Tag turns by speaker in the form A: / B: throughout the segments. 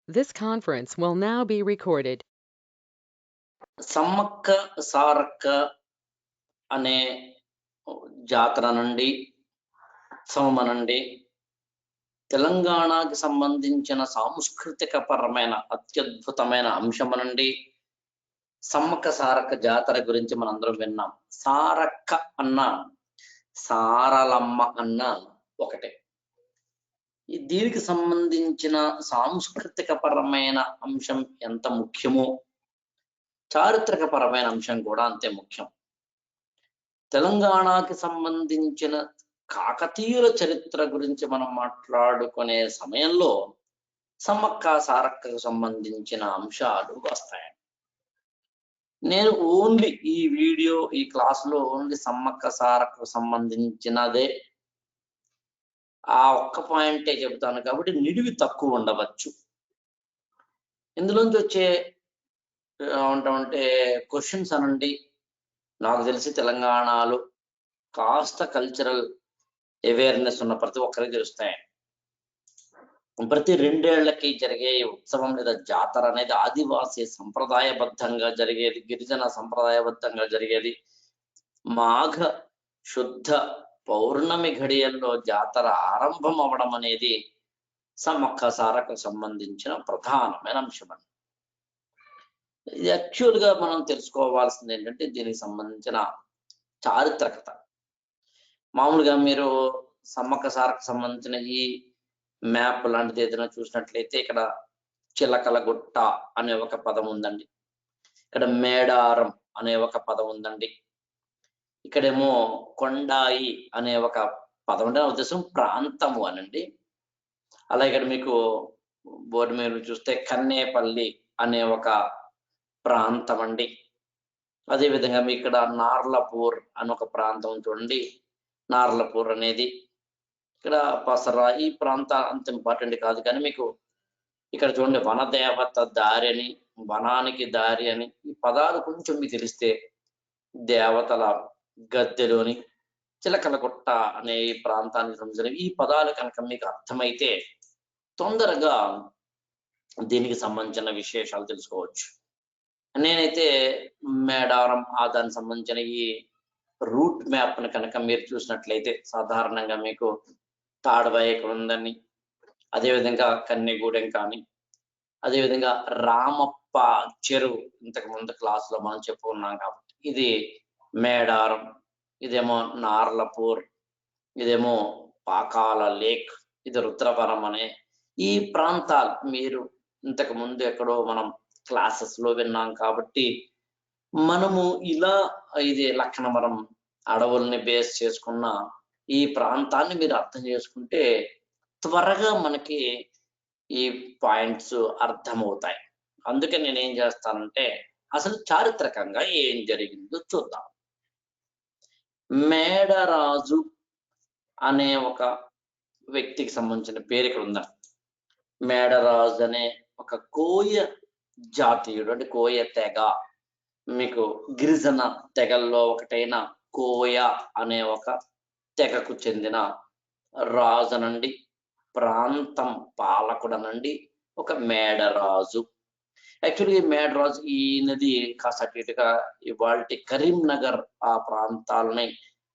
A: This conference will now be recorded.
B: Sammakka Sarakka అనే జాతర నుండి ఉత్సవమనండి తెలంగాణకి సంబంధించిన సాంస్కృతిక పరమైన అత్యద్భుతమైన అంశమనండి సమ్మక్క సారక్క జాతర గురించి మనందరం విన్నాం. సారక్క అన్న సారలమ్మ అన్న ఒకటే. దీనికి సంబంధించిన సాంస్కృతిక పరమైన అంశం ఎంత ముఖ్యమో చారిత్రక పరమైన అంశం కూడా అంతే ముఖ్యం. తెలంగాణకి సంబంధించిన కాకతీయుల చరిత్ర గురించి మనం మాట్లాడుకునే సమయంలో సమ్మక్క సారక్కకు సంబంధించిన అంశాలు వస్తాయి. నేను ఓన్లీ ఈ వీడియో ఈ క్లాసులో ఓన్లీ సమ్మక్క సారక్కకు సంబంధించినదే ఆ ఒక్క పాయింటే చెబుతాను కాబట్టి నిడివి తక్కువ ఉండవచ్చు. ఇందులోంచి వచ్చే ఏమంటామంటే క్వశ్చన్స్ అనండి, నాకు తెలిసి తెలంగాణలో కాస్త కల్చరల్ అవేర్నెస్ ఉన్న ప్రతి ఒక్కరికి తెలుస్తాయి. ప్రతి 2 ఏళ్లకి జరిగే ఉత్సవం లేదా జాతర అనేది ఆదివాసీ సంప్రదాయబద్ధంగా జరిగేది, గిరిజన సంప్రదాయబద్ధంగా జరిగేది. మాఘ శుద్ధ పౌర్ణమి ఘడియల్లో జాతర ఆరంభం అవ్వడం అనేది సమ్మక్క సారకు సంబంధించిన ప్రధానమైన అంశం. ఇది యాక్చువల్గా మనం తెలుసుకోవాల్సింది ఏంటంటే దీనికి సంబంధించిన చారిత్రకత. మామూలుగా మీరు సమ్మక్క సారకు సంబంధించిన ఈ మ్యాప్ లాంటిది ఏదైనా చూసినట్లయితే ఇక్కడ చిలకల గుట్ట అనే ఒక పదం ఉందండి, ఇక్కడ మేడారం అనే ఒక పదం ఉందండి, ఇక్కడేమో కొండాయి అనే ఒక పదం అంటే ఉద్దేశం ప్రాంతము అనండి. అలా ఇక్కడ మీకు బోర్డు మీద చూస్తే కన్నేపల్లి అనే ఒక ప్రాంతం అండి. అదేవిధంగా మీ ఇక్కడ నార్లపూర్ అని ఒక ప్రాంతం చూడండి, నార్లపూర్ అనేది ఇక్కడ పసరా ఈ ప్రాంత అంత ఇంపార్టెంట్ కాదు, కానీ మీకు ఇక్కడ చూడండి వనదేవత దారి అని, వనానికి దారి అని ఈ పదాలు కొంచెం మీకు తెలిస్తే, దేవతల గద్దెలు అని, చిలకలగుట్ట అనే ఈ ప్రాంతానికి సంబంధించిన ఈ పదాలు కనుక మీకు అర్థమైతే తొందరగా దీనికి సంబంధించిన విశేషాలు తెలుసుకోవచ్చు. నేనైతే మేడారం దానికి సంబంధించిన ఈ రూట్ మ్యాప్ని కనుక మీరు చూసినట్లయితే సాధారణంగా మీకు తాడవాయి ఉందని, అదేవిధంగా కన్నెగూడెం కానీ, అదేవిధంగా రామప్ప చెరువు ఇంతకు ముందు క్లాసులో మనం చెప్పుకున్నాం కాబట్టి ఇది మేడారం, ఇదేమో నార్లపూర్, ఇదేమో పాకాల లేక్, ఇది రుద్రవరం అనే ఈ ప్రాంతాలు మీరు ఇంతకు ముందు ఎక్కడో మనం క్లాసెస్ లో విన్నాం కాబట్టి మనము ఇలా ఇది లక్నవరం అడవుల్ని బేస్ చేసుకున్న ఈ ప్రాంతాన్ని మీరు అర్థం చేసుకుంటే త్వరగా మనకి ఈ పాయింట్స్ అర్థమవుతాయి. అందుకే నేనేం చేస్తానంటే అసలు చారిత్రకంగా ఏం జరిగిందో చూద్దాం. మేడరాజు అనే ఒక వ్యక్తికి సంబంధించిన పేరు ఇక్కడ ఉందా. మేడరాజు అనే ఒక కోయ జాతీయుడు, అంటే కోయ తెగ, మీకు గిరిజన తెగల్లో ఒకటైన కోయ అనే ఒక తెగకు చెందిన రాజునండి, ప్రాంతం పాలకుడనండి ఒక మేడరాజు. యాక్చువల్గా ఈ మేడరాజు ఈయనది కాస్త ఇటుగా ఇవాళ కరీంనగర్ ఆ ప్రాంతాలని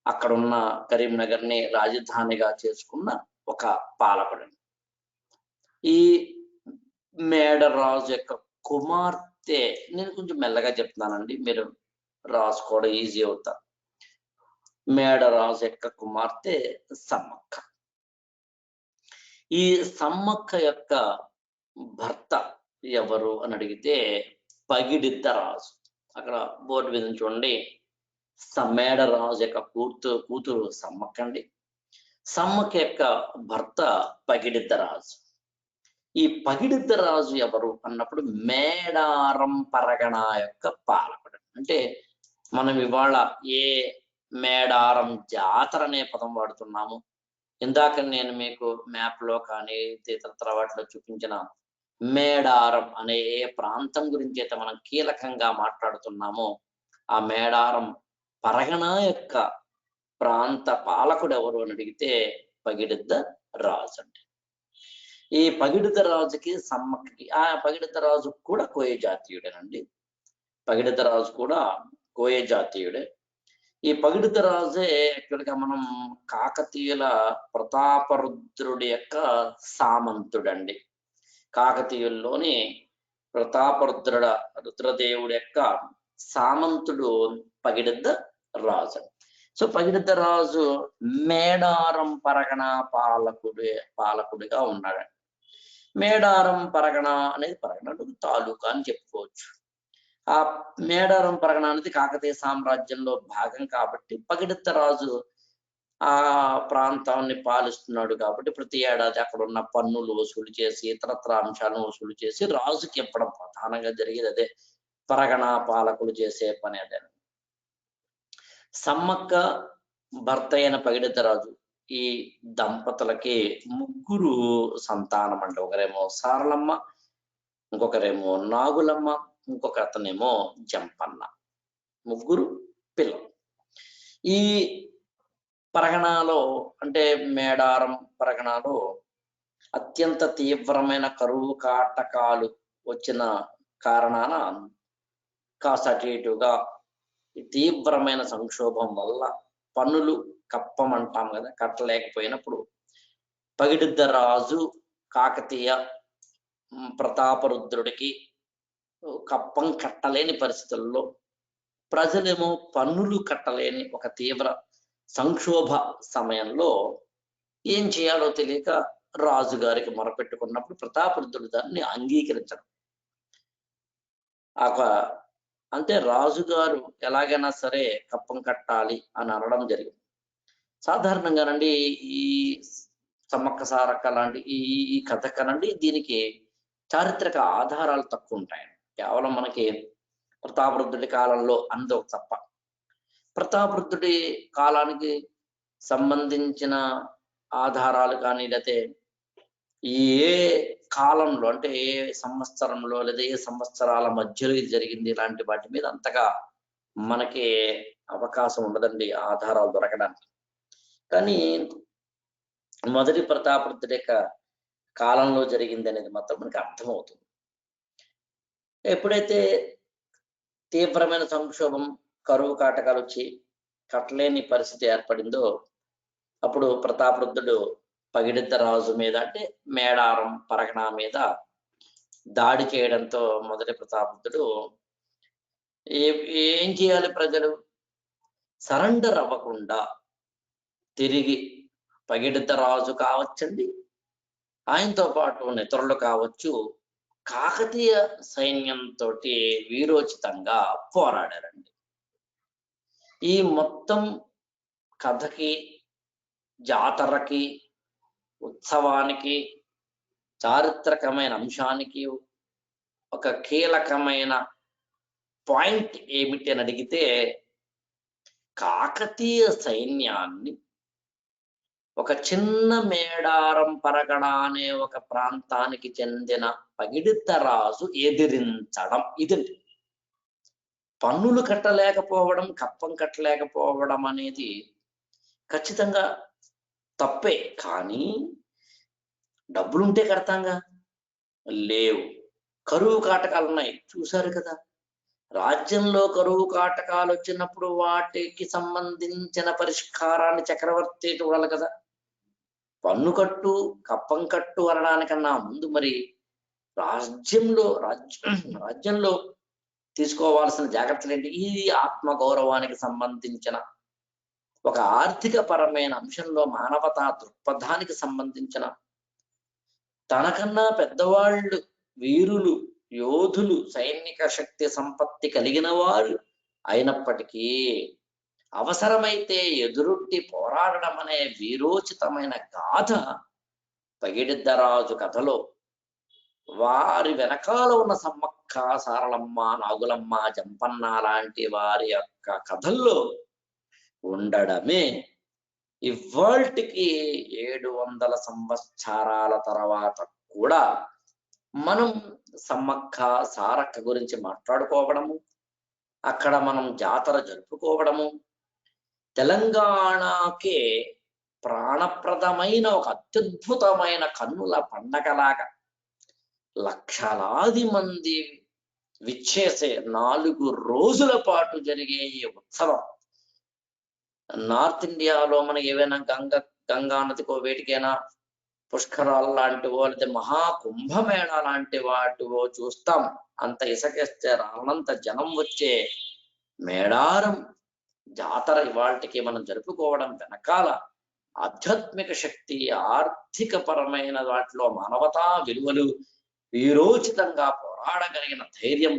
B: అక్కడున్న కరీంనగర్ ని రాజధానిగా చేసుకున్న ఒక పాలకుడు. ఈ మేడరాజు యొక్క కుమార్తె, నేను కొంచెం మెల్లగా చెప్తున్నానండి, మీరు రాసుకోవడం ఈజీ అవుతా. మేడరాజు యొక్క కుమార్తె సమ్మక్క. ఈ సమ్మక్క యొక్క భర్త ఎవరు అని అడిగితే పగిడిద్ద రాజు. అక్కడ బోర్డు మీద చూడండి, మేడరాజు యొక్క కూతురు సమ్మక్క అండి. సమ్మక్క యొక్క భర్త పగిడిద్ద రాజు. ఈ పగిడిద్ద రాజు ఎవరు అన్నప్పుడు మేడారం పరగణ యొక్క పాలకుడు. అంటే మనం ఇవాళ ఏ మేడారం జాతర అనే పదం వాడుతున్నాము, ఇందాక నేను మీకు మ్యాప్ లో కానీ ఇతర వాటిలో చూపించిన మేడారం అనే ఏ ప్రాంతం గురించి అయితే మనం కీలకంగా మాట్లాడుతున్నామో ఆ మేడారం పరగణ యొక్క ప్రాంత పాలకుడు ఎవరు అని అడిగితే పగిడిద్ద రాజు అండి. ఈ పగిడిత రాజుకి సమ్మక్కకి, ఆ పగిడిత రాజు కూడా కోయ జాతీయుడేనండి. పగిడిత రాజు కూడా కోయ జాతీయుడే. ఈ పగిడిత రాజే యాక్చువల్గా మనం కాకతీయుల ప్రతాపరుద్రుడి యొక్క సామంతుడండి. కాకతీయుల్లోని రుద్రదేవుడి యొక్క సామంతుడు పగిడిద్ద రాజు. సో పగిడిద్ద రాజు మేడారం పరగణ పాలకుడిగా ఉన్నాడు. మేడారం పరగణ అనేది పరగణ తాలూకా అని చెప్పుకోవచ్చు. ఆ మేడారం పరగణ అనేది కాకతీయ సామ్రాజ్యంలో భాగం కాబట్టి పగిడిద్ద రాజు ఆ ప్రాంతాన్ని పాలిస్తున్నాడు కాబట్టి ప్రతి ఏడాది అక్కడ ఉన్న పన్నులు వసూలు చేసి ఇతరత్ర అంశాలను వసూలు చేసి రాజుకి ఇవ్వడం ప్రధానంగా జరిగేది అదే. పరగణ పాలకులు చేసే పని అదే. సమ్మక్క భర్త అయిన పగిడిద్ద రాజు ఈ దంపతులకి ముగ్గురు సంతానం అండి. ఒకరేమో సారలమ్మ, ఇంకొకరేమో నాగులమ్మ, ఇంకొక అతనేమో జంపన్న. ముగ్గురు పిల్లలు. ఈ పరగణాలో అంటే మేడారం పరగణాలో అత్యంత తీవ్రమైన కరువు కాటకాలు వచ్చిన కారణాన కాస్త అటు ఇటుగా తీవ్రమైన సంక్షోభం వల్ల పన్నులు కప్పమంటాం కదా, కట్టలేకపోయినప్పుడు పగిడిద్ద రాజు కాకతీయ ప్రతాపరుద్రుడికి కప్పం కట్టలేని పరిస్థితుల్లో, ప్రజలేమో పన్నులు కట్టలేని ఒక తీవ్ర సంక్షోభ సమయంలో ఏం చేయాలో తెలియక రాజుగారికి మొరపెట్టుకున్నప్పుడు ప్రతాపరుద్రుడు దాన్ని అంగీకరించడం. అంటే రాజుగారు ఎలాగైనా సరే కప్పం కట్టాలి అని అనడం జరిగింది. సాధారణంగానండి ఈ సమ్మక్క సారక్క లాంటి ఈ కథ కనండి దీనికి చారిత్రక ఆధారాలు తక్కువ ఉంటాయండి. కేవలం మనకి ప్రతాపరుద్రుడి కాలంలో అందో తప్ప. ప్రతాపరుద్రుడి కాలానికి సంబంధించిన ఆధారాలు కానీ, లేకపోతే ఏ కాలంలో అంటే ఏ సంవత్సరంలో లేదా ఏ సంవత్సరాల మధ్యలో ఇది జరిగింది ఇలాంటి వాటి మీద అంతగా మనకి అవకాశం ఉండదండి ఆధారాలు దొరకడానికి. కానీ మొదటి ప్రతాపరుద్రుడి యొక్క కాలంలో జరిగింది అనేది మాత్రం మనకి అర్థమవుతుంది. ఎప్పుడైతే తీవ్రమైన సంక్షోభం, కరువు కాటకాలు వచ్చి కట్టలేని పరిస్థితి ఏర్పడిందో అప్పుడు ప్రతాపరుద్రుడు పగిడిద్ద రాజు మీద అంటే మేడారం పరగణ మీద దాడి చేయడంతో మొదటి ప్రతాపరుద్రుడు ఏం చేయాలి, ప్రజలు సరెండర్ అవ్వకుండా తిరిగి పగిడిద్ద రాజు కావచ్చండి, ఆయనతో పాటు ఇతరులు కావచ్చు, కాకతీయ సైన్యంతో వీరోచితంగా పోరాడారండి. ఈ మొత్తం కథకి, జాతరకి, ఉత్సవానికి, చారిత్రకమైన అంశానికి ఒక కీలకమైన పాయింట్ ఏమిటి అని అడిగితే, కాకతీయ సైన్యాన్ని ఒక చిన్న మేడారం పరగణ అనే ఒక ప్రాంతానికి చెందిన పగిడిద్ద రాజు ఎదిరించడం. ఇదండి. పన్నులు కట్టలేకపోవడం, కప్పం కట్టలేకపోవడం అనేది ఖచ్చితంగా తప్పే. కానీ డబ్బులుంటే కడతాంగా, లేవు. కరువు కాటకాలు ఉన్నాయి, చూశారు కదా. రాజ్యంలో కరువు కాటకాలు వచ్చినప్పుడు వాటికి సంబంధించిన పరిష్కారాన్ని చక్రవర్తి చూడాలి కదా. పన్ను కట్టు, కప్పం కట్టు అనడానికన్నా ముందు మరి రాజ్యంలో తీసుకోవాల్సిన జాగ్రత్తలు ఏంటి? ఈ ఆత్మగౌరవానికి సంబంధించిన ఒక ఆర్థిక పరమైన అంశంలో మానవతా దృక్పథానికి సంబంధించిన తనకన్నా పెద్దవాళ్ళు, వీరులు, యోధులు, సైనిక శక్తి సంపత్తి కలిగిన వారు అయినప్పటికీ అవసరమైతే ఎదురొట్టి పోరాడడం అనే వీరోచితమైన గాథ పగిడిద్ద రాజు కథలో, వారి వెనకాల ఉన్న సమ్మక్క, సారలమ్మ, నాగులమ్మ, జంపన్న లాంటి వారి యొక్క కథల్లో ఉండడమే ఇవాల్టికి 700 సంవత్సరాల తర్వాత కూడా మనం సమ్మక్క సారక్క గురించి మాట్లాడుకోవడము, అక్కడ మనం జాతర జరుపుకోవడము, తెలంగాణకే ప్రాణప్రదమైన ఒక అత్యద్భుతమైన కన్నుల పండగలాగా లక్షలాది మంది విచ్చేసే 4 రోజుల పాటు జరిగే ఈ ఉత్సవం నార్త్ ఇండియాలో మనకి ఏవైనా గంగా నదికో వేటికైనా పుష్కరాలు లాంటివో లేదా మహాకుంభమేళ లాంటి వాటివో చూస్తాం. అంత ఇసకేస్తే రానంత జనం వచ్చే మేడారం జాతర ఇవాళకి మనం జరుపుకోవడం వెనకాల ఆధ్యాత్మిక శక్తి, ఆర్థిక పరమైన వాటిలో మానవతా విలువలు, వీరోచితంగా పోరాడగలిగిన ధైర్యం,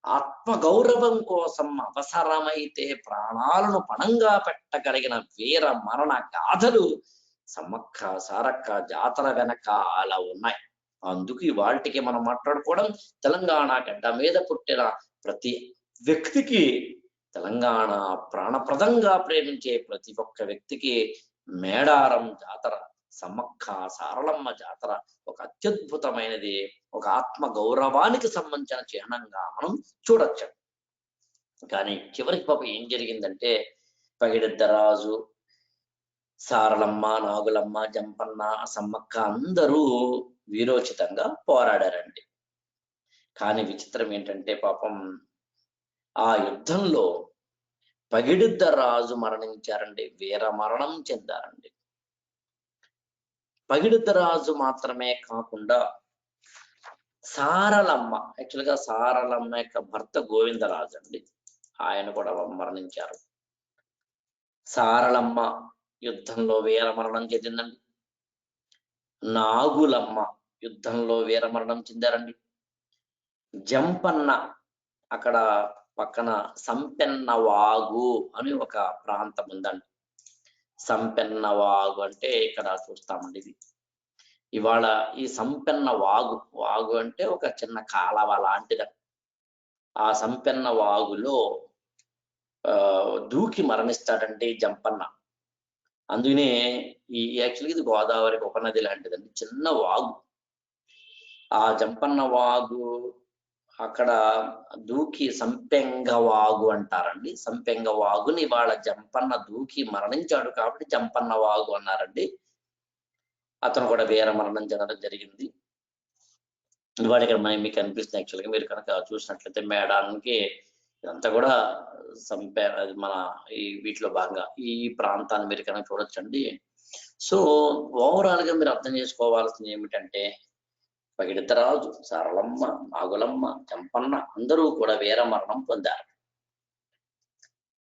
B: ఆత్మగౌరవం కోసం అవసరమైతే ప్రాణాలను పణంగా పెట్టగలిగిన వీర మరణ గాథలు సమ్మక్క సారక్క జాతర వెనక అలా ఉన్నాయి. అందుకు ఇవాళకి మనం మాట్లాడుకోవడం తెలంగాణ గడ్డ మీద పుట్టిన ప్రతి వ్యక్తికి, తెలంగాణ ప్రాణప్రదంగా ప్రేమించే ప్రతి ఒక్క వ్యక్తికి మేడారం జాతర, సమ్మక్క సారలమ్మ జాతర ఒక అత్యద్భుతమైనది, ఒక ఆత్మ గౌరవానికి సంబంధించిన చిహ్నంగా మనం చూడొచ్చు. కానీ చివరికి పాప ఏం జరిగిందంటే పగిడిద్దరాజు, సారలమ్మ, నాగులమ్మ, జంపన్న, సమ్మక్క అందరూ వీరోచితంగా పోరాడారండి. కానీ విచిత్రం ఏంటంటే పాపం ఆ యుద్ధంలో పగిడిద్దరాజు మరణించారండి, వీర మరణం చెందారండి. పగిడిద్దరాజు మాత్రమే కాకుండా సారలమ్మ, యాక్చువల్గా సారలమ్మ యొక్క భర్త గోవిందరాజు అండి, ఆయన కూడా మరణించారు. సారలమ్మ యుద్ధంలో వీర మరణం చెందిందండి. నాగులమ్మ యుద్ధంలో వీర మరణం చెందారండి. జంపన్న అక్కడ పక్కన సంపెన్న వాగు అని ఒక ప్రాంతం ఉందండి. సంపెన్న వాగు అంటే ఇక్కడ చూస్తామండి. ఇది ఇవాళ ఈ సంపెన్న వాగు అంటే ఒక చిన్న కాలవ లాంటిది. ఆ సంపెన్న వాగులో దూకి మరణిస్తాడండి జంపన్న. అందుకనే యాక్చువల్గా ఇది గోదావరికి ఉపనది లాంటిదండి, చిన్న వాగు. ఆ జంపన్న వాగు అక్కడ దూకి సంపెంగ వాగు అంటారండి. సంపెంగ వాగుని ఇవాళ జంపన్న దూకి మరణించాడు కాబట్టి జంపన్న వాగు అన్నారండి. అతను కూడా వీర మరణం చెందడం జరిగింది. ఇవాళ ఇక్కడ మీకు అనిపిస్తుంది, యాక్చువల్గా మీరు కనుక చూసినట్లయితే మేడానికి ఇదంతా కూడా మన ఈ వీటిలో భాగంగా ఈ ప్రాంతాన్ని మీరు కనుక చూడొచ్చండి. సో ఓవరాల్ గా మీరు అర్థం చేసుకోవాల్సింది ఏమిటంటే పగిడిద్దరాజు, సారలమ్మ, నాగులమ్మ, జంపన్న అందరూ కూడా వీర మరణం పొందారు.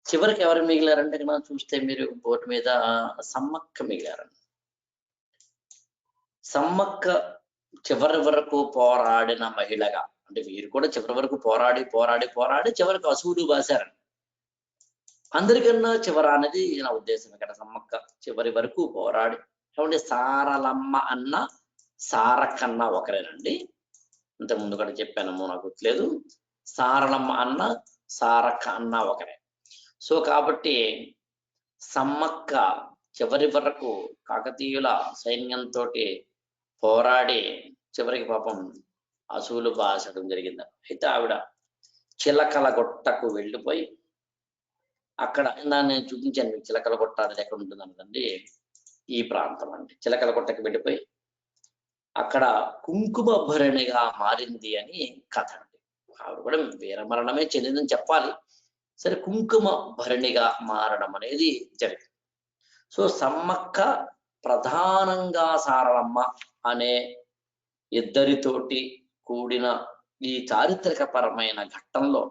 B: చివరికి ఎవరు మిగిలారంటే మనం చూస్తే మీరు బోర్డు మీద సమ్మక్క మిగిలారండి. సమ్మక్క చివరి వరకు పోరాడిన మహిళగా, అంటే వీరు కూడా చివరి వరకు పోరాడి చివరికి అసూలు బాసారండి. అందరికన్నా చివర అనేది నా ఉద్దేశం. ఇక్కడ సమ్మక్క చివరి వరకు పోరాడి, కాబట్టి సారలమ్మ అన్న సారక్కన్న ఒకరేనండి. ఇంతకుముందు కూడా చెప్పానమో నాకు గుర్తులేదు. సారలమ్మ అన్న సారక్క అన్న ఒకరే. సో కాబట్టి సమ్మక్క చివరి వరకు కాకతీయుల సైన్యంతో పోరాడి చివరికి పాపం అసూలు బాసడం జరిగింది. అయితే ఆవిడ చిలకలగొట్టకు వెళ్ళిపోయి అక్కడ నేను చూపించాను మీకు, చిలకలగొట్ట అనేది ఎక్కడ ఉంటుంది అన్నదండి, ఈ ప్రాంతం అండి. చిలకలగొట్టకు వెళ్ళిపోయి అక్కడ కుంకుమ భరణిగా మారింది అని కథ అండి. ఆవిడ కూడా వీరమరణమే చెందిందని చెప్పాలి. సరే, కుంకుమ భరణిగా మారడం అనేది జరిగింది. సో సమ్మక్క ప్రధానంగా సారలమ్మ అనే ఇద్దరితోటి కూడిన ఈ చారిత్రక పరమైన ఘట్టంలో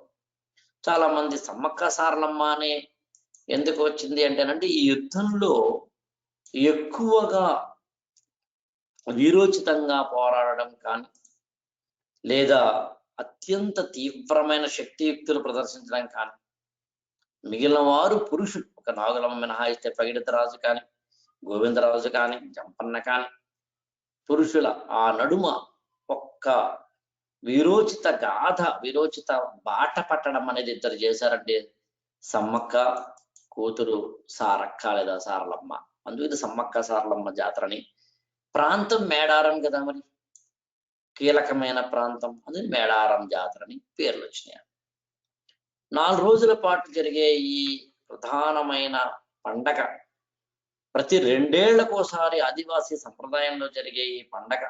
B: చాలా మంది సమ్మక్క సారలమ్మ అనే ఎందుకు వచ్చింది అంటేనంటే ఈ యుద్ధంలో ఎక్కువగా వీరోచితంగా పోరాడడం కానీ లేదా అత్యంత తీవ్రమైన శక్తియుక్తులు ప్రదర్శించడం కానీ, మిగిలిన వారు పురుషులు, ఒక నాగులమ్మ మినహాయిస్తే పగిడిద్దరాజు కానీ, గోవిందరాజు కానీ, జంపన్న కానీ పురుషుల ఆ నడుమ ఒక్క వీరోచిత గాథ, వీరోచిత బాట పట్టడం అనేది ఇద్దరు చేశారంటే సమ్మక్క కూతురు సారక్క లేదా సారలమ్మ. అందుకు సమ్మక్క సారలమ్మ జాతరని. ప్రాంతం మేడారం కదా, మరి కీలకమైన ప్రాంతం, అందుకు మేడారం జాతరని పేర్లు వచ్చినాయి. 4 రోజుల పాటు జరిగే ఈ ప్రధానమైన పండగ ప్రతి 2 ఏళ్లకోసారి ఆదివాసీ సంప్రదాయంలో జరిగే ఈ పండగ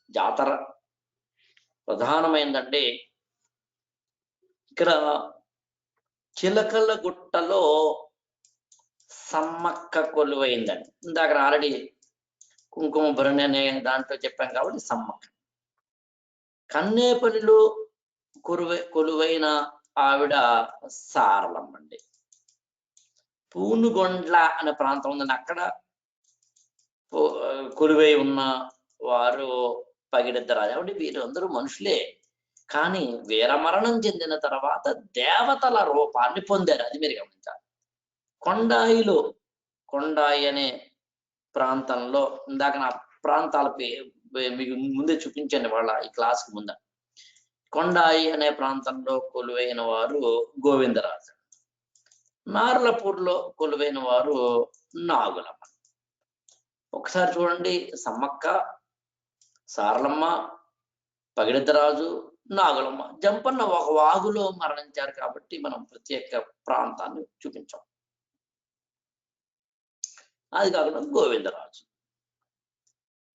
B: జాతర ప్రధానమైందంటే ఇక్కడ చిలకల గుట్టలో సమ్మక్క కొలువైందండి. ఇందాక ఆల్రెడీ కుంకుమ భరణి అనే దాంట్లో చెప్పాం కాబట్టి సమ్మక్క. కన్నేపల్లిలో కొలువైన ఆవిడ సారలమ్మ అండి. పూనుగొండ్ల అనే ప్రాంతం ఉందండి, అక్కడ కొలువై ఉన్న వారు పగిడిద్దరాజు. కాబట్టి వీరందరూ మనుషులే, కానీ వీరమరణం చెందిన తర్వాత దేవతల రూపాన్ని పొందారు. అది మీరు గమనించాలి. కొండాయి అనే ప్రాంతంలో ఇందాక నా ప్రాంతాల మీకు ముందే చూపించండి వాళ్ళ ఈ క్లాస్కి ముంద. కొండాయి అనే ప్రాంతంలో కొలువైన వారు గోవిందరాజు. నార్లపూర్లో కొలువైన వారు నాగులమ్మ. ఒకసారి చూడండి, సమ్మక్క, సారలమ్మ, పగిడిద్దరాజు, నాగులమ్మ. జంపన్న ఒక వాగులో మరణించారు కాబట్టి మనం ప్రత్యేక ప్రాంతాన్ని చూపించాం. అది కాకుండా గోవిందరాజు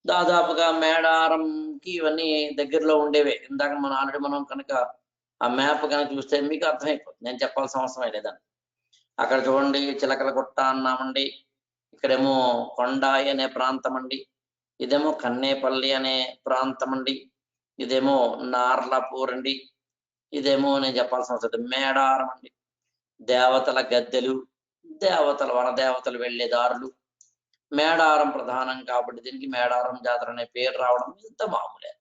B: దాదాపుగా మేడారంకి ఇవన్నీ దగ్గరలో ఉండేవే. ఇందాక మనం కనుక ఆ మ్యాప్ కనుక చూస్తే మీకు అర్థమైపోతుంది, నేను చెప్పాల్సిన అవసరం లేదని. అక్కడ చూడండి, చిలకల గుట్ట అన్నామండి, ఇక్కడేమో కొండాయి అనే ప్రాంతం అండి, ఇదేమో కన్నేపల్లి అనే ప్రాంతం అండి, ఇదేమో నార్లాపూర్ అండి, ఇదేమో నేను చెప్పాల్సిన అవసరం మేడారం అండి. దేవతల గద్దెలు, వనదేవతలు వెళ్ళే దారులు. మేడారం ప్రధానం కాబట్టి దీనికి మేడారం జాతర అనే పేరు రావడం ఇంత మామూలే.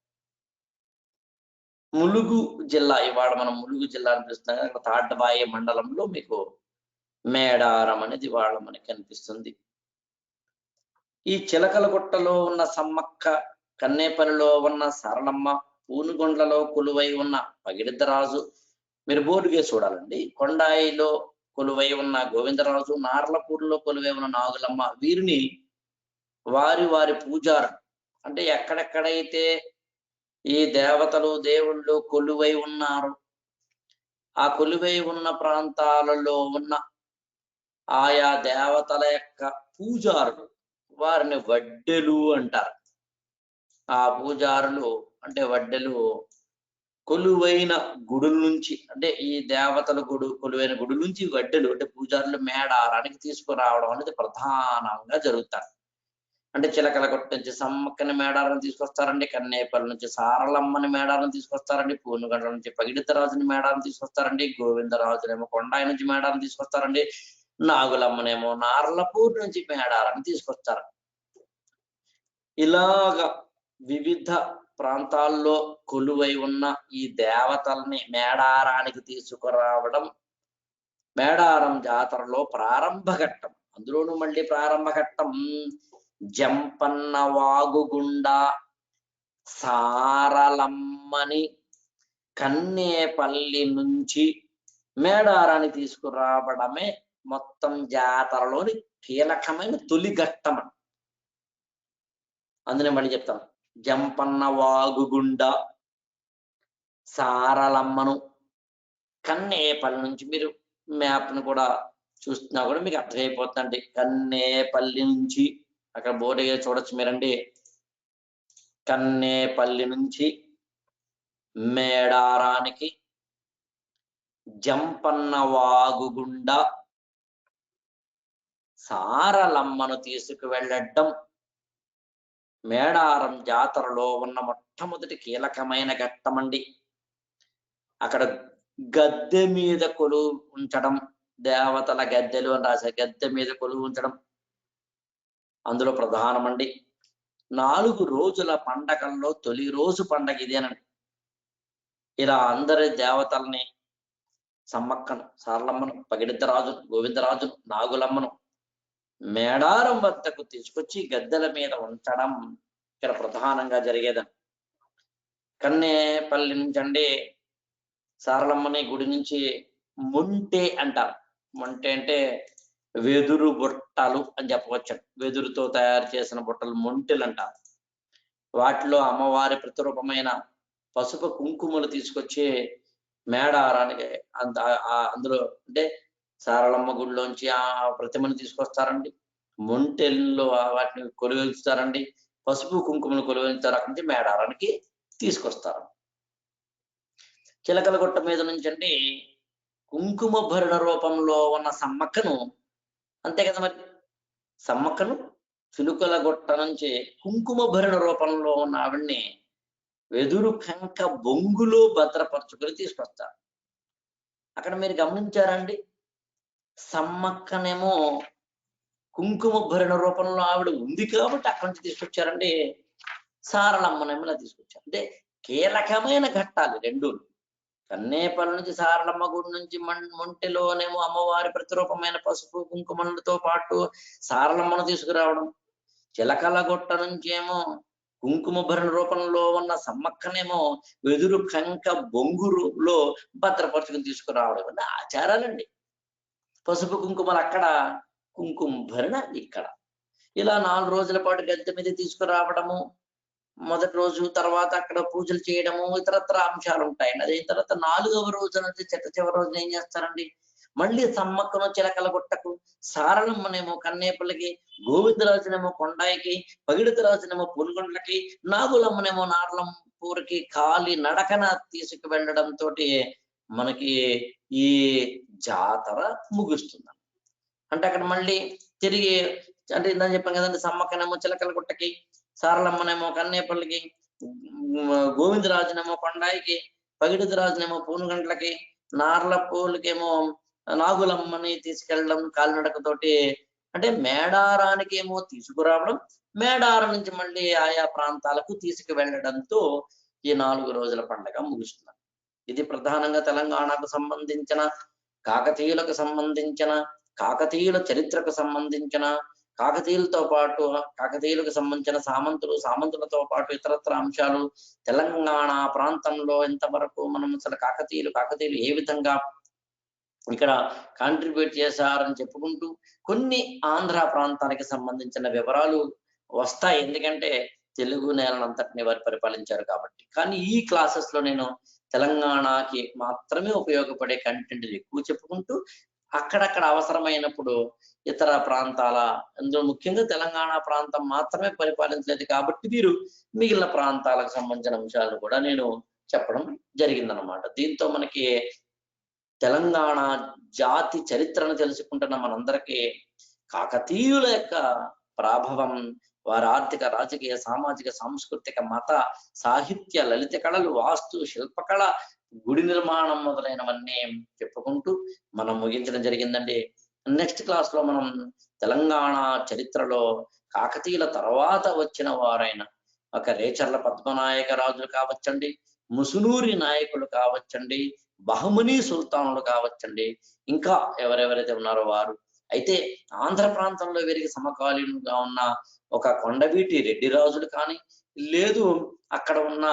B: ములుగు జిల్లా, ఇవాళ మనం ములుగు జిల్లా అనిపిస్తున్నాం కదా, అక్కడ తాడ్డబాయి మండలంలో మీకు మేడారం అనేది ఇవాళ మనకి కనిపిస్తుంది. ఈ చిలకలగుట్టలో ఉన్న సమ్మక్క, కన్నేపల్లిలో ఉన్న సరళమ్మ, పూనుగొండ్లలో కొలువై ఉన్న పగిడిద్దరాజు మీరు బోర్డుగా చూడాలండి. కొండాయిలో కొలువై ఉన్న గోవిందరాజు, నార్లపూర్లో కొలువై ఉన్న నాగులమ్మ. వీరిని వారి పూజారు, అంటే ఎక్కడెక్కడైతే ఈ దేవతలు దేవుళ్ళు కొలువై ఉన్నారు, ఆ కొలువై ఉన్న ప్రాంతాలలో ఉన్న ఆయా దేవతల యొక్క పూజారులు, వారిని వడ్డెలు అంటారు. ఆ పూజారులు అంటే వడ్డెలు కొలువైన గుడుల నుంచి, అంటే ఈ దేవతల కొలువైన గుడి నుంచి వడ్డెలు అంటే పూజారులు మేడారానికి తీసుకురావడం అనేది ప్రధానంగా జరుగుతారు. అంటే చిలకలగుట్ట నుంచి సమ్మక్కని మేడారం తీసుకొస్తారండి, కన్నేపల్లి నుంచి సారలమ్మని మేడారం తీసుకొస్తారండి, పూనుగండ్ల నుంచి పగిడిద్దరాజుని మేడారం తీసుకొస్తారండి, గోవిందరాజునేమో కొండాయి నుంచి మేడారం తీసుకొస్తారండి, నాగులమ్మనేమో నార్లపూర్ నుంచి మేడారాన్ని తీసుకొస్తారు. ఇలాగా వివిధ ప్రాంతాల్లో కొలువై ఉన్న ఈ దేవతల్ని మేడారానికి తీసుకురావడం మేడారం జాతరలో ప్రారంభ ఘట్టం. అందులోనూ మళ్ళీ ప్రారంభ ఘట్టం జంపన్న వాగు గుండా సారలమ్మని కన్నేపల్లి నుంచి మేడారాన్ని తీసుకురావడమే మొత్తం జాతరలోని కీలకమైన తొలి ఘట్టం. అందునే మళ్ళీ చెప్తాను, జంపన్న వాగు గుండా సారలమ్మను కన్నేపల్లి నుంచి, మీరు మ్యాప్ను కూడా చూస్తున్నా కూడా మీకు అర్థమైపోతుందండి. కన్నేపల్లి నుంచి అక్కడ బోర్డుగా చూడొచ్చు మీరండి, కన్నేపల్లి నుంచి మేడారానికి జంపన్న వాగు గుండా సారలమ్మను తీసుకువెళ్ళడం మేడారం జాతరలో ఉన్న మొట్టమొదటి కీలకమైన ఘట్టమండి. అక్కడ గద్దె మీద కొలువు ఉంచడం, దేవతల గద్దెలు అని రాసే గద్దె మీద కొలువు ఉంచడం అందులో ప్రధానమండి. 4 రోజుల పండగల్లో తొలి రోజు పండగ ఇదేనండి. ఇలా అందరి దేవతల్ని, సమ్మక్కను, సారలమ్మను, పగిడిద్దరాజు, గోవిందరాజును, నాగులమ్మను మేడారం వద్దకు తీసుకొచ్చి గద్దెల మీద ఉంచడం ఇక్కడ ప్రధానంగా జరిగేదని. కన్నేపల్లి నుంచి అండి సారలమ్మని గుడి నుంచి మొంటె అంటారు. మొంటె అంటే వెదురు బుట్టలు అని చెప్పవచ్చు. వెదురుతో తయారు చేసిన బుట్టలు మొంటెలు అంటారు. వాటిలో అమ్మవారి ప్రతిరూపమైన పసుపు కుంకుమలు తీసుకొచ్చి మేడారానికి అందులో అంటే సారలమ్మ గుడిలోంచి ఆ ప్రతిమను తీసుకొస్తారండి. మొంటెల్లో వాటిని కొలువెలుస్తారండి. పసుపు కుంకుమలు కొలువెలుస్తారు. అక్కడి నుంచి మేడారానికి తీసుకొస్తారు. చిలకలగుట్ట మీద నుంచి అండి కుంకుమ భరణ రూపంలో ఉన్న సమ్మక్కను, అంతే కదా మరి, సమ్మక్కను చిలుకలగుట్ట నుంచి కుంకుమ భరణ రూపంలో ఉన్న ఆవిడ్ని వెదురు కంక బొంగులో భద్రపరచుకొని తీసుకొస్తారు. అక్కడ మీరు గమనించారండి, సమ్మక్కనేమో కుంకుమ భరణ రూపంలో ఆవిడ ఉంది కాబట్టి అక్కడి నుంచి తీసుకొచ్చారండి. సారలమ్మనేమో ఇలా తీసుకొచ్చారు. అంటే కీలకమైన ఘట్టాలు రెండు. కన్నేపల్లి నుంచి సారలమ్మ గుడి నుంచి మొంటెలోనేమో అమ్మవారి ప్రతిరూపమైన పసుపు కుంకుమలతో పాటు సారలమ్మను తీసుకురావడం, చిలకలగుట్ట నుంచి ఏమో కుంకుమ భరణ రూపంలో ఉన్న సమ్మక్కనేమో వెదురు కంక బొంగురులో భద్రపరుచుకుని తీసుకురావడం అన్న ఆచారాలండి. పసుపు కుంకుమలు అక్కడ, కుంకుమ భరణ ఇక్కడ. ఇలా 4 రోజుల పాటు గద్దె మీద తీసుకురావడము, మొదటి రోజు తర్వాత అక్కడ పూజలు చేయడము, ఇతరత్ర అంశాలు ఉంటాయండి. అది అయిన తర్వాత 4వ రోజు నుంచి చివరి రోజున ఏం చేస్తారండి, మళ్ళీ సమ్మక్కను చిలకలగుట్టకు, సారలమ్మనేమో కన్నేపల్లికి, గోవిందరాజునేమో కొండాయికి, పగిడితరాజునేమో పులిగొండలకి, నాగులమ్మనేమో నార్లంపూర్కి కాలి నడకన తీసుకు వెళ్ళడంతో మనకి ఈ జాతర ముగుస్తుంది. అంటే అక్కడ మళ్ళీ తిరిగి, అంటే ఇందని చెప్పాం కదండి, సమ్మక్కనేమో చిలకలగుట్టకి, సారలమ్మనేమో కన్నేపల్లికి, గోవిందరాజునేమో కొండాయికి, పగిడితరాజునేమో పూనుగంట్లకి, నార్లపూర్లకేమో నాగులమ్మని తీసుకెళ్ళడం కాలినడకతోటి. అంటే మేడారానికి ఏమో తీసుకురావడం, మేడారం నుంచి మళ్ళీ ఆయా ప్రాంతాలకు తీసుకువెళ్ళడంతో ఈ 4 రోజుల పండగ ముగుస్తుంది. ఇది ప్రధానంగా తెలంగాణకు సంబంధించిన, కాకతీయులకు సంబంధించిన, కాకతీయుల చరిత్రకు సంబంధించిన, కాకతీయులతో పాటు కాకతీయులకు సంబంధించిన సామంతులతో పాటు ఇతరత్ర అంశాలు, తెలంగాణ ప్రాంతంలో ఎంతవరకు మనం అసలు కాకతీయులు ఏ విధంగా ఇక్కడ కాంట్రిబ్యూట్ చేశారని చెప్పుకుంటూ కొన్ని ఆంధ్ర ప్రాంతానికి సంబంధించిన వివరాలు వస్తాయి. ఎందుకంటే తెలుగు నేలనంతటిని వారు పరిపాలించారు కాబట్టి. కానీ ఈ క్లాసెస్ లో నేను తెలంగాణకి మాత్రమే ఉపయోగపడే కంటెంట్ ఎక్కువ చెప్పుకుంటూ, అక్కడక్కడ అవసరమైనప్పుడు ఇతర ప్రాంతాల, అందులో ముఖ్యంగా తెలంగాణ ప్రాంతం మాత్రమే పరిపాలించలేదు కాబట్టి వీరు మిగిలిన ప్రాంతాలకు సంబంధించిన అంశాలను కూడా నేను చెప్పడం జరిగిందనమాట. దీంతో మనకి తెలంగాణ జాతి చరిత్రను తెలుసుకుంటున్న మనందరికీ కాకతీయుల యొక్క ప్రాభవం, వారి ఆర్థిక, రాజకీయ, సామాజిక, సాంస్కృతిక, మత, సాహిత్య, లలిత కళలు, వాస్తు, శిల్పకళ, గుడి నిర్మాణం మొదలైనవన్నీ చెప్పుకుంటూ మనం ముగించడం జరిగిందండి. నెక్స్ట్ క్లాస్ లో మనం తెలంగాణ చరిత్రలో కాకతీయుల తర్వాత వచ్చిన వారైన ఒక రేచర్ల పద్మనాయక రాజులు కావచ్చండి, ముసునూరి నాయకులు కావచ్చండి, బహమనీ సుల్తానులు కావచ్చండి, ఇంకా ఎవరెవరైతే ఉన్నారో వారు. అయితే ఆంధ్ర ప్రాంతంలో వీరికి సమకాలీనంగా ఉన్న ఒక కొండవీటి రెడ్డి రాజులు కానీ, లేదు అక్కడ ఉన్న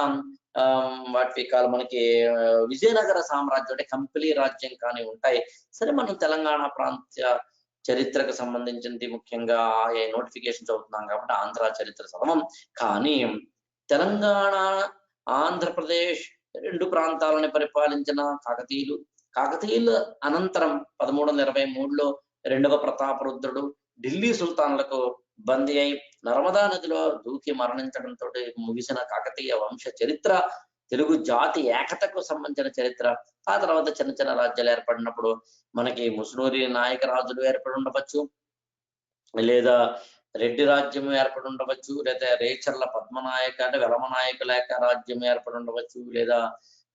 B: వాటి కాలం మనకి విజయనగర సామ్రాజ్యం అంటే కంపిలీ రాజ్యం కానీ ఉంటాయి. సరే, మనం తెలంగాణ ప్రాంత చరిత్రకు సంబంధించింది ముఖ్యంగా నోటిఫికేషన్ చదువుతున్నాం కాబట్టి ఆంధ్ర చరిత్ర చదవం. కానీ తెలంగాణ, ఆంధ్రప్రదేశ్ రెండు ప్రాంతాలని పరిపాలించిన కాకతీయుల అనంతరం 1323లో 2వ ప్రతాపరుద్రుడు ఢిల్లీ సుల్తాన్లకు బందీ అయి నర్మదా నదిలో దూకి మరణించడంతో ముగిసిన కాకతీయ వంశ చరిత్ర, తెలుగు జాతి ఏకతకు సంబంధించిన చరిత్ర. ఆ తర్వాత చిన్న చిన్న రాజ్యాలు ఏర్పడినప్పుడు మనకి ముసునూరి నాయక రాజులు ఏర్పడి ఉండవచ్చు, లేదా రెడ్డి రాజ్యం ఏర్పడి ఉండవచ్చు, లేదా రేచర్ల పద్మనాయక అంటే వెలమనాయకుల యొక్క రాజ్యం ఏర్పడి ఉండవచ్చు, లేదా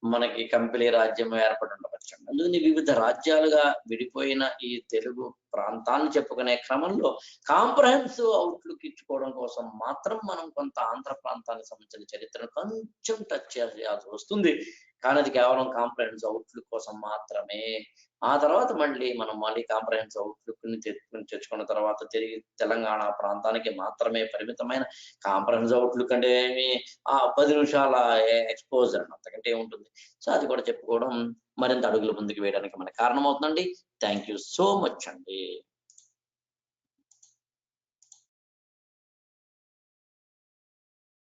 B: మనకి కంపిలీ రాజ్యం ఏర్పడి ఉండవచ్చు. అందుకని వివిధ రాజ్యాలుగా విడిపోయిన ఈ తెలుగు ప్రాంతాన్ని చెప్పుకునే క్రమంలో కాంప్రహెన్సివ్ అవుట్లుక్ ఇచ్చుకోవడం కోసం మాత్రం మనం కొంత ఆంధ్ర ప్రాంతానికి సంబంధించిన చరిత్రను కొంచెం టచ్ చేయాల్సి వస్తుంది. కానీ అది కేవలం కాంప్రహెన్సివ్ అవుట్లుక్ కోసం మాత్రమే. ఆ తర్వాత మళ్ళీ కాంప్రహెన్సివ్ అవుట్లుక్ ని తెచ్చుకున్న తర్వాత తిరిగి తెలంగాణ ప్రాంతానికి మాత్రమే పరిమితమైన కాంప్రహెన్సివ్ అవుట్లుక్ అంటే ఏమి 10 నిమిషాల ఎక్స్పోజర్ అంతకంటే ఏముంటుంది. సో అది కూడా చెప్పుకోవడం మరింత అడుగులు ముందుకు వేయడానికి మనకు కారణమవుతుందండి. థ్యాంక్ యూ సో మచ్ అండి.